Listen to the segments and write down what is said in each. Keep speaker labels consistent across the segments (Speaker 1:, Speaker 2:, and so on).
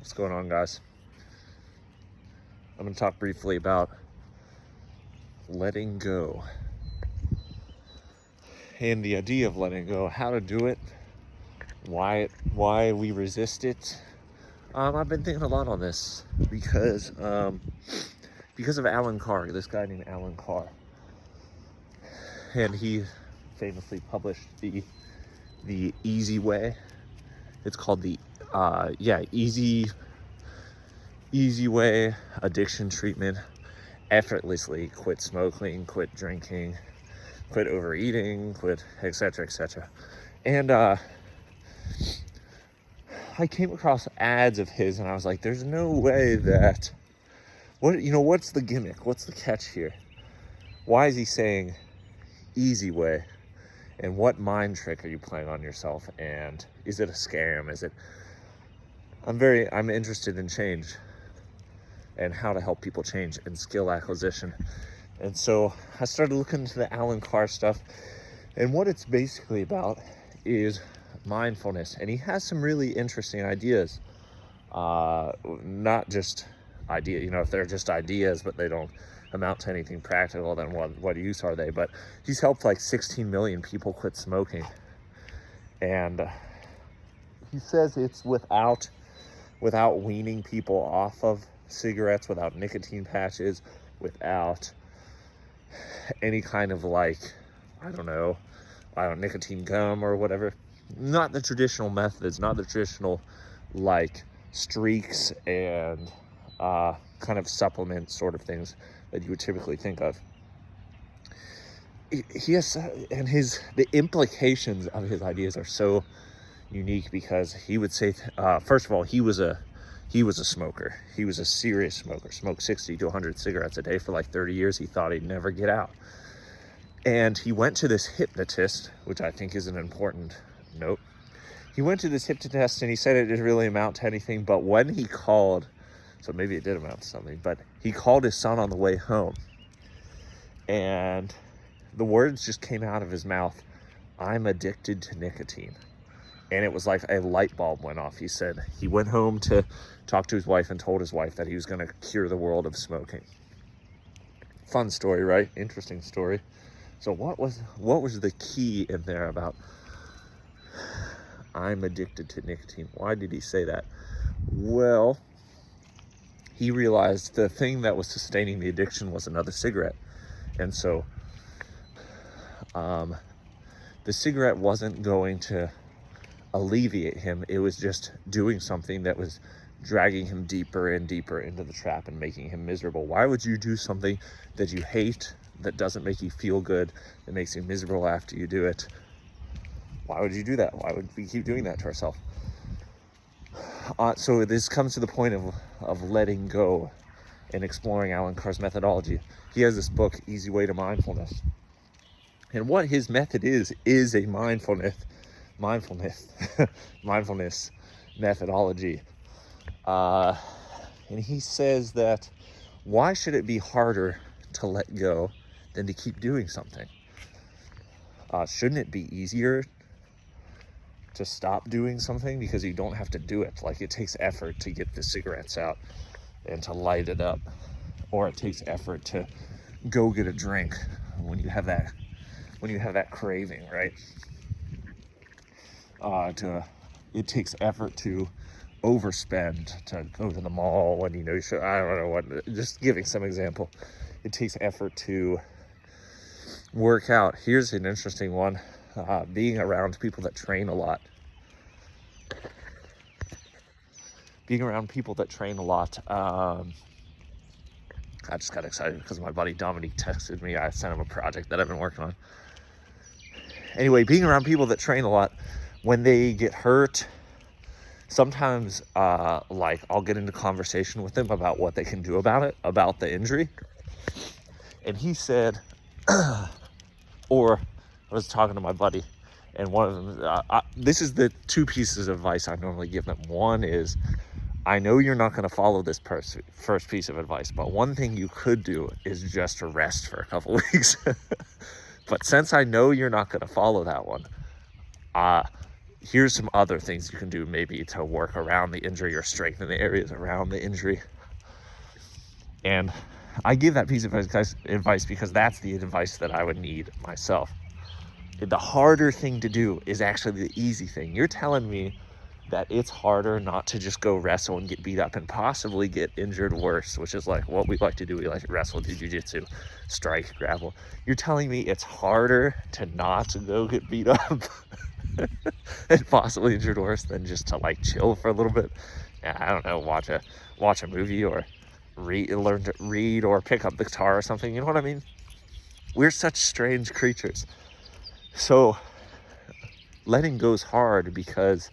Speaker 1: What's going on, guys? I'm going to talk briefly about letting go and the idea of letting go, how to do it, why we resist it. I've been thinking a lot on this because of Alan Carr, this guy named Alan Carr, and he famously published the Easy Way. It's called the Easy Way Addiction Treatment. Effortlessly quit smoking, quit drinking, quit overeating, quit etc. And I came across ads of his and I was like, there's no way that, what's the gimmick? What's the catch here? Why is he saying easy way? And what mind trick are you playing on yourself? And is it a scam? I'm interested in change and how to help people change and skill acquisition. And so I started looking into the Alan Carr stuff, and what it's basically about is mindfulness. And he has some really interesting ideas, not just ideas, if they're just ideas, but they don't amount to anything practical, then what use are they? But he's helped like 16 million people quit smoking. And he says it's without weaning people off of cigarettes, without nicotine patches, without any kind of nicotine gum or whatever. Not the traditional methods, not the traditional streaks and kind of supplement sort of things that you would typically think of. The implications of his ideas are so unique, because he would say, first of all, he was a smoker. He was a serious smoker, smoked 60 to 100 cigarettes a day for like 30 years. He thought he'd never get out. And he went to this hypnotist, which I think is an important note. He went to this hypnotist and he said it didn't really amount to anything, but when he called, so maybe it did amount to something, but he called his son on the way home. And the words just came out of his mouth, "I'm addicted to nicotine." And it was like a light bulb went off. He said he went home to talk to his wife and told his wife that he was going to cure the world of smoking. Fun story, right? Interesting story. So what was the key in there about I'm addicted to nicotine? Why did he say that? Well, he realized the thing that was sustaining the addiction was another cigarette. And so the cigarette wasn't going to alleviate him. It was just doing something that was dragging him deeper and deeper into the trap and making him miserable. Why would you do something that you hate, that doesn't make you feel good, that makes you miserable after you do it? Why would you do that? Why would we keep doing that to ourselves? So this comes to the point of letting go and exploring Alan Carr's methodology. He has this book, Easy Way to Mindfulness. And what his method is a mindfulness methodology. And he says that why should it be harder to let go than to keep doing something? Shouldn't it be easier to stop doing something because you don't have to do it? Like, it takes effort to get the cigarettes out and to light it up, or it takes effort to go get a drink when you have that craving, right? It takes effort to overspend, to go to the mall when you should. I don't know what. Just giving some example. It takes effort to work out. Here's an interesting one. Being around people that train a lot. I just got excited because my buddy Dominique texted me. I sent him a project that I've been working on. Anyway, being around people that train a lot, when they get hurt, sometimes I'll get into conversation with them about what they can do about the injury. And he said, or I was talking to my buddy, and one of them, this is the two pieces of advice I normally give them. One is, I know you're not going to follow this first piece of advice, but one thing you could do is just rest for a couple weeks. But since I know you're not going to follow that one, here's some other things you can do maybe to work around the injury or strengthen the areas around the injury. And I give that piece of advice because that's the advice that I would need myself. The harder thing to do is actually the easy thing. You're telling me that it's harder not to just go wrestle and get beat up and possibly get injured worse, which is like what we like to do. We like to wrestle, do jiu-jitsu, strike, grapple. You're telling me it's harder to not go get beat up and possibly injured worse than just to like chill for a little bit. I don't know, watch a movie or learn to read or pick up the guitar or something. You know what I mean? We're such strange creatures. So letting go is hard because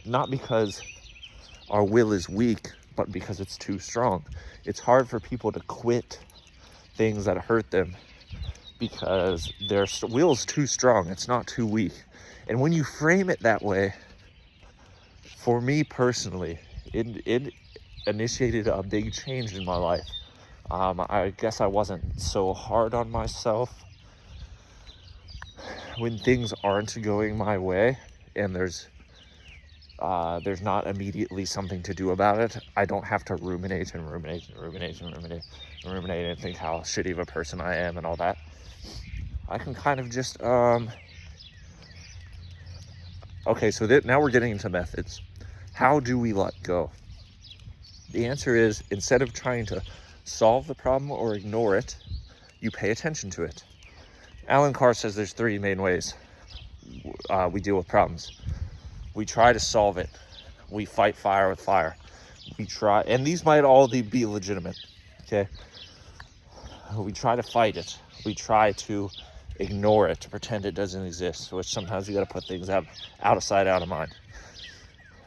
Speaker 1: not because our will is weak, but because it's too strong. It's hard for people to quit things that hurt them because their will's too strong. It's not too weak. And when you frame it that way, for me personally, it initiated a big change in my life. I guess I wasn't so hard on myself when things aren't going my way and there's not immediately something to do about it. I don't have to ruminate and think how shitty of a person I am and all that. I can kind of just okay, so now we're getting into methods. How do we let go? The answer is, instead of trying to solve the problem or ignore it, you pay attention to it. Alan Carr says there's 3 main ways we deal with problems. We try to solve it. We fight fire with fire. We try, and these might all be legitimate, okay? We try to fight it. We try to ignore it, to pretend it doesn't exist, which sometimes you got to put things out of sight, out of mind.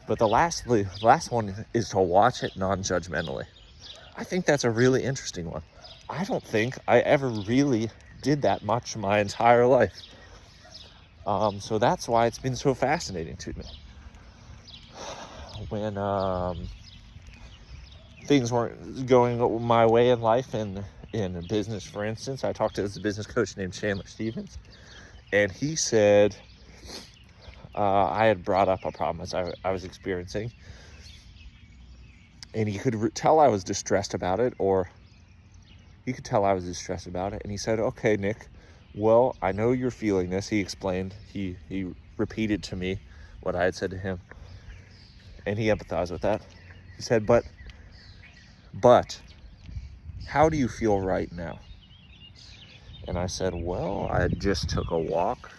Speaker 1: But the last one is to watch it non-judgmentally. I think that's a really interesting one. I don't think I ever really did that much my entire life. So that's why it's been so fascinating to me. When things weren't going my way in life and in business, for instance, I talked to this business coach named Chandler Stevens, and he said I had brought up a problem as I was experiencing, and he could tell I was distressed about it, or he could tell I was distressed about it, and he said, okay, Nick, well, I know you're feeling this. He explained, he repeated to me what I had said to him, and he empathized with that. He said, but how do you feel right now? And I said, well, I just took a walk.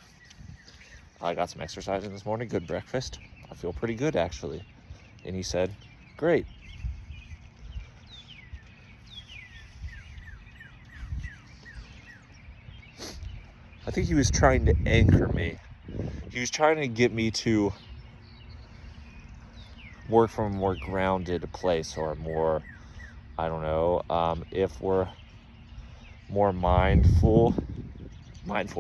Speaker 1: I got some exercise in this morning, good breakfast. I feel pretty good, actually. And he said, great. I think he was trying to anchor me. He was trying to get me to work from a more grounded place, or more, I don't know, if we're more mindful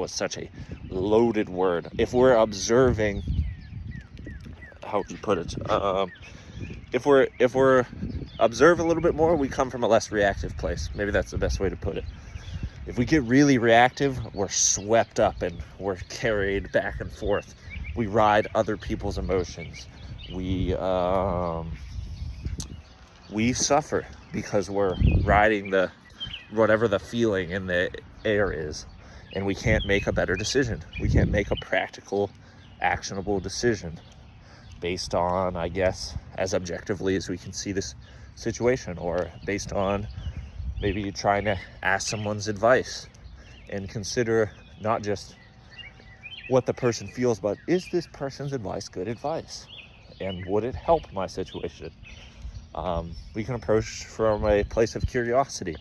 Speaker 1: is such a loaded word. If we're observing, how would you put it? If we're observe a little bit more, we come from a less reactive place. Maybe that's the best way to put it. If we get really reactive, we're swept up and we're carried back and forth. We ride other people's emotions. We suffer because we're riding whatever the feeling in the air is, and we can't make a better decision. We can't make a practical, actionable decision based on, I guess, as objectively as we can see this situation, or based on maybe trying to ask someone's advice and consider not just what the person feels, but is this person's advice good advice? And would it help my situation? We can approach from a place of curiosity.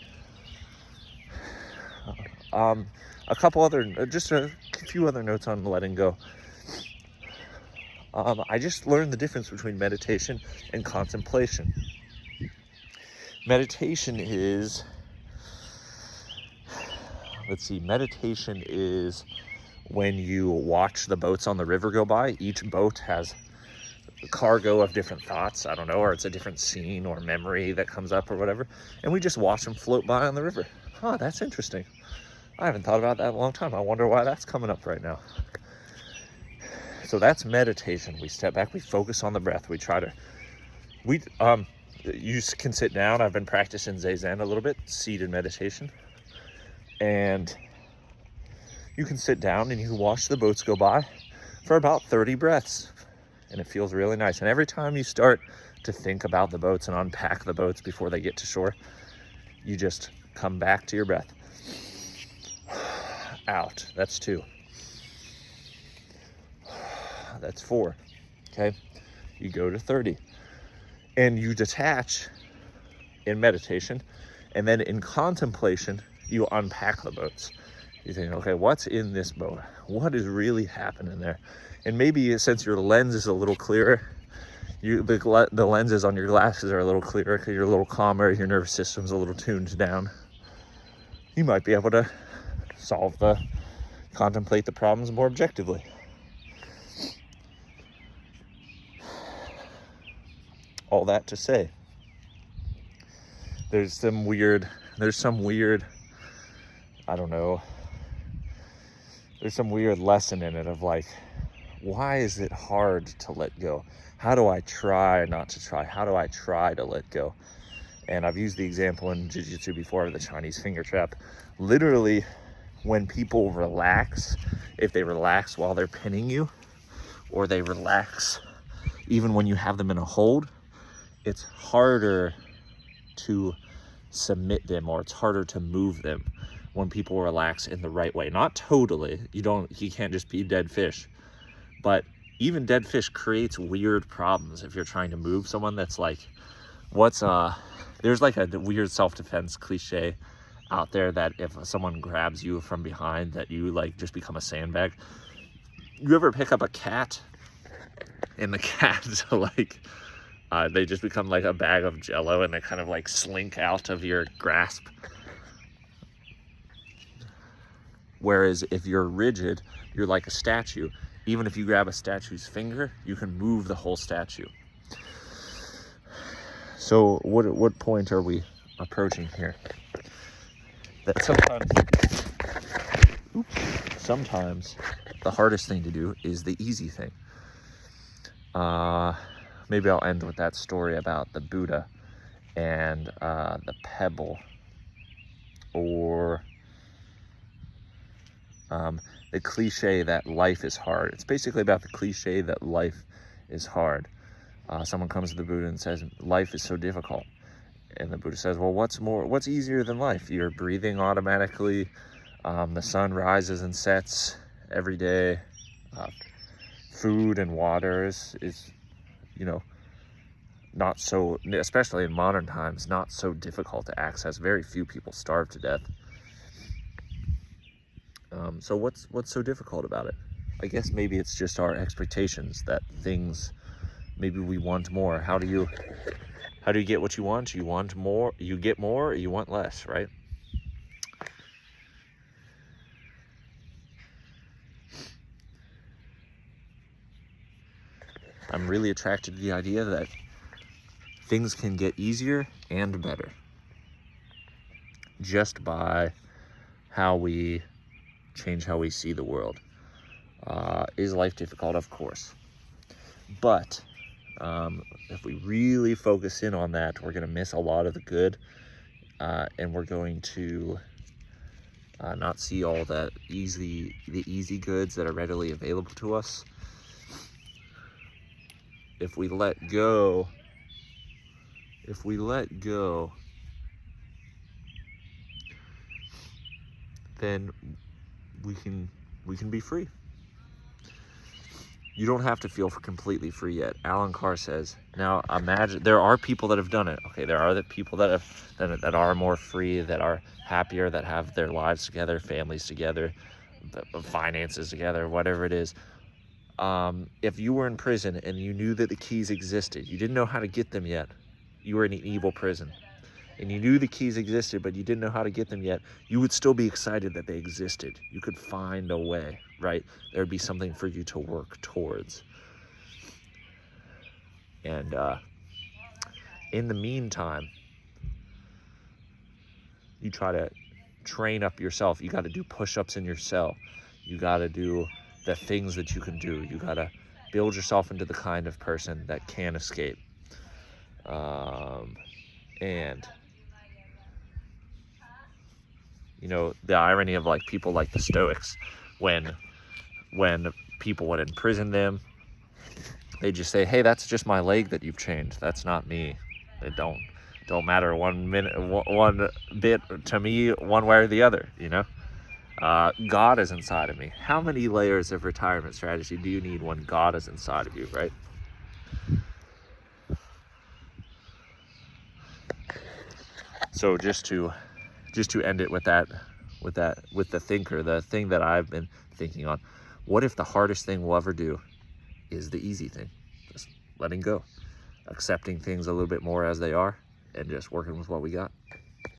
Speaker 1: Just a few other notes on letting go. I just learned the difference between meditation and contemplation. Meditation is when you watch the boats on the river go by. Each boat has a cargo of different thoughts, I don't know, or it's a different scene or memory that comes up or whatever, and we just watch them float by on the river. That's interesting. I haven't thought about that in a long time. I wonder why that's coming up right now. So that's meditation. We step back, we focus on the breath. We try to, you can sit down. I've been practicing Zazen a little bit, seated meditation. And you can sit down and you can watch the boats go by for about 30 breaths. And it feels really nice. And every time you start to think about the boats and unpack the boats before they get to shore, you just come back to your breath. Out. That's 2. That's 4. Okay. You go to 30 and you detach in meditation, and then in contemplation, you unpack the boats. You think, okay, what's in this boat? What is really happening there? And maybe since your lens is a little clearer, the lenses on your glasses are a little clearer because you're a little calmer, your nervous system's a little tuned down. You might be able to contemplate the problems more objectively. All that to say, there's some weird, I don't know, there's some weird lesson in it of like, why is it hard to let go? How do I try not to try? How do I try to let go? And I've used the example in jiu-jitsu before of the Chinese finger trap. Literally, when people relax, if they relax while they're pinning you, or they relax even when you have them in a hold, it's harder to submit them, or it's harder to move them when people relax in the right way. Not totally. You can't just be dead fish. But even dead fish creates weird problems if you're trying to move someone. That's like, there's like a weird self-defense cliche out there that if someone grabs you from behind, that you like just become a sandbag. You ever pick up a cat and the cat like, they just become like a bag of jello and they kind of like slink out of your grasp? Whereas if you're rigid, you're like a statue. Even if you grab a statue's finger, you can move the whole statue. So what point are we approaching here? That sometimes the hardest thing to do is the easy thing. Maybe I'll end with that story about the Buddha and the pebble, or the cliche that life is hard. It's basically about the cliche that life is hard. Someone comes to the Buddha and says, life is so difficult. And the Buddha says, well, what's easier than life? You're breathing automatically. The sun rises and sets every day. Food and water is not so, especially in modern times, not so difficult to access. Very few people starve to death. So what's so difficult about it? I guess maybe it's just our expectations that things, maybe we want more. How do you get what you want? You want more, you get more, or you want less, right? I'm really attracted to the idea that things can get easier and better just by how we change how we see the world. Is life difficult? Of course. But if we really focus in on that, we're going to miss a lot of the good, and we're going to not see all the easy goods that are readily available to us. If we let go, then we can be free. You don't have to feel completely free yet. Alan Carr says, now imagine, there are people that have done it. Okay, there are the people that are more free, that are happier, that have their lives together, families together, finances together, whatever it is. If you were in prison and you knew that the keys existed, you didn't know how to get them yet, you were in an evil prison, and you knew the keys existed, but you didn't know how to get them yet, you would still be excited that they existed. You could find a way, right? There would be something for you to work towards. And in the meantime, you try to train up yourself. You got to do push-ups in your cell. You got to do the things that you can do. You gotta build yourself into the kind of person that can escape. And you know, the irony of like people like the Stoics, when people would imprison them, they just say, hey, that's just my leg that you've changed, that's not me. It don't matter one bit to me one way or the other, you know. God is inside of me. How many layers of retirement strategy do you need when God is inside of you, right? So just to end it with the thinker, the thing that I've been thinking on, what if the hardest thing we'll ever do is the easy thing? Just letting go, accepting things a little bit more as they are, and just working with what we got.